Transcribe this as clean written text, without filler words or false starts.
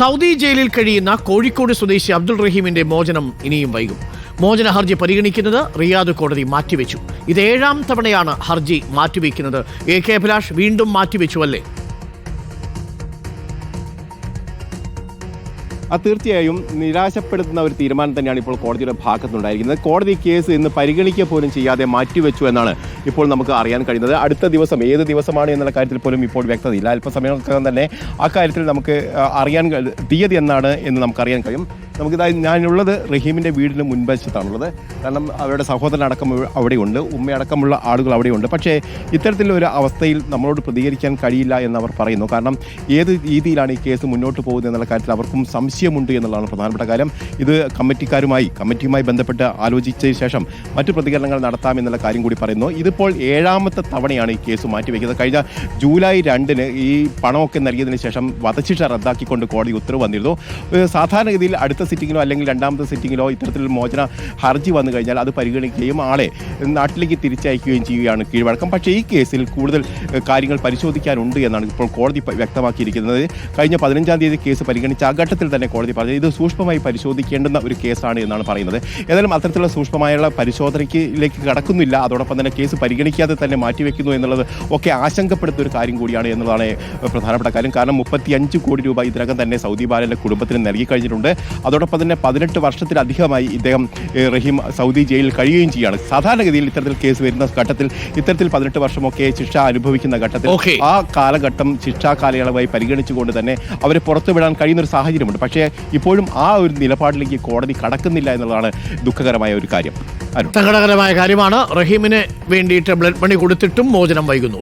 Saudi ജയിലിൽ കഴിയുന്ന കോഴിക്കോട് സ്വദേശി അബ്ദുൾ റഹീമിന്റെ മോചനം ഇനിയും വൈകും. മോചന ഹർജി പരിഗണിക്കുന്നത് റിയാദ് കോടതി മാറ്റിവെച്ചു. ഇത് 7ാം തവണയാണ് ഹർജി മാറ്റിവെക്കുന്നത്. AK അഭിലാഷ് വീണ്ടും മാറ്റിവെച്ചു അല്ലേ? തീർച്ചയായും നിരാശപ്പെടുത്തുന്ന ഒരു തീരുമാനം തന്നെയാണ് ഇപ്പോൾ കോടതിയുടെ ഭാഗത്തുനിന്നുണ്ടായിരിക്കുന്നത്. കോടതി കേസ് ഇന്ന് പരിഗണിക്കുക പോലും ചെയ്യാതെ മാറ്റിവെച്ചു എന്നാണ് ഇപ്പോൾ നമുക്ക് അറിയാൻ കഴിയുന്നത്. അടുത്ത ദിവസം ഏത് ദിവസമാണ് എന്നുള്ള കാര്യത്തിൽ പോലും ഇപ്പോൾ വ്യക്തതയില്ല. അല്പസമയങ്ങൾക്കകം തന്നെ ആ കാര്യത്തിൽ നമുക്ക് അറിയാൻ തീയതി എന്നാണ് എന്ന് നമുക്കറിയാൻ കഴിയും. നമുക്കിതായി ഞാനുള്ളത് റഹീമിൻ്റെ വീടിന് മുൻവശത്താണുള്ളത്. കാരണം അവരുടെ സഹോദരനടക്കം അവിടെയുണ്ട്, ഉമ്മയടക്കമുള്ള ആളുകൾ അവിടെയുണ്ട്. പക്ഷേ ഇത്തരത്തിലൊരു അവസ്ഥയിൽ നമ്മളോട് പ്രതികരിക്കാൻ കഴിയില്ല എന്നവർ പറയുന്നു. കാരണം ഏത് രീതിയിലാണ് ഈ കേസ് മുന്നോട്ട് പോകുന്നത് എന്നുള്ള കാര്യത്തിൽ അവർക്കും സംശയമുണ്ട് എന്നുള്ളതാണ് പ്രധാനപ്പെട്ട കാര്യം. ഇത് കമ്മിറ്റിയുമായി ബന്ധപ്പെട്ട് ആലോചിച്ചതിന് ശേഷം മറ്റു പ്രതികരണങ്ങൾ നടത്താമെന്നുള്ള കാര്യം കൂടി പറയുന്നു. ഇതിപ്പോൾ 7ാമത്തെ തവണയാണ് ഈ കേസ് മാറ്റിവെക്കുന്നത്. കഴിഞ്ഞ ജൂലൈ 2-ന് ഈ പണമൊക്കെ നൽകിയതിന് ശേഷം വധശിക്ഷ റദ്ദാക്കിക്കൊണ്ട് കോടതി ഉത്തരവ് വന്നിരുന്നു. സാധാരണഗതിയിൽ അടുത്ത സിറ്റിങ്ങിലോ അല്ലെങ്കിൽ 2ാമത്തെ സിറ്റിങ്ങിലോ ഇത്തരത്തിലുള്ള മോചന ഹർജി വന്നു കഴിഞ്ഞാൽ അത് പരിഗണിക്കുകയും ആളെ നാട്ടിലേക്ക് തിരിച്ചയക്കുകയും ചെയ്യുകയാണ് കീഴ്വഴക്കം. പക്ഷേ ഈ കേസിൽ കൂടുതൽ കാര്യങ്ങൾ പരിശോധിക്കാനുണ്ട് എന്നാണ് ഇപ്പോൾ കോടതി വ്യക്തമാക്കിയിരിക്കുന്നത്. കഴിഞ്ഞ 15-ാം തീയതി കേസ് പരിഗണിച്ച ആ ഘട്ടത്തിൽ തന്നെ കോടതി പറഞ്ഞത് ഇത് സൂക്ഷ്മമായി പരിശോധിക്കേണ്ടുന്ന ഒരു കേസാണ് എന്നാണ് പറയുന്നത്. ഏതായാലും അത്തരത്തിലുള്ള സൂക്ഷ്മമായുള്ള പരിശോധനയ്ക്കിലേക്ക് കടക്കുന്നില്ല. അതോടൊപ്പം തന്നെ കേസ് പരിഗണിക്കാതെ തന്നെ മാറ്റിവെക്കുന്നു എന്നുള്ളത് ഒക്കെ ആശങ്കപ്പെടുത്തുന്ന ഒരു കാര്യം കൂടിയാണ് എന്നുള്ളതാണ് പ്രധാനപ്പെട്ട കാര്യം. കാരണം 35 കോടി രൂപ ഇതിനകം തന്നെ സൗദി ബാലന്റെ കുടുംബത്തിന് നൽകി കഴിഞ്ഞിട്ടുണ്ട്. അതോടൊപ്പം തന്നെ 18 വർഷത്തിലധികമായി ഇദ്ദേഹം റഹീം സൗദി ജയിലിൽ കഴിയുകയും ചെയ്യുകയാണ്. സാധാരണഗതിയിൽ ഇത്തരത്തിൽ കേസ് വരുന്ന ഘട്ടത്തിൽ ഇത്തരത്തിൽ 18 വർഷമൊക്കെ ശിക്ഷ അനുഭവിക്കുന്ന ഘട്ടത്തിൽ ആ കാലഘട്ടം ശിക്ഷാ കാലയളവായി പരിഗണിച്ചുകൊണ്ട് തന്നെ അവരെ പുറത്തുവിടാൻ കഴിയുന്ന ഒരു സാഹചര്യമുണ്ട്. പക്ഷേ ഇപ്പോഴും ആ ഒരു നിലപാടിലേക്ക് കോടതി കടക്കുന്നില്ല എന്നുള്ളതാണ് ദുഃഖകരമായ ഒരു കാര്യം. സങ്കടകരമായ കാര്യമാണ്. റഹീമിന് വേണ്ടിയിട്ട് ബ്ലഡ് മണി കൊടുത്തിട്ടും മോചനം വൈകുന്നു.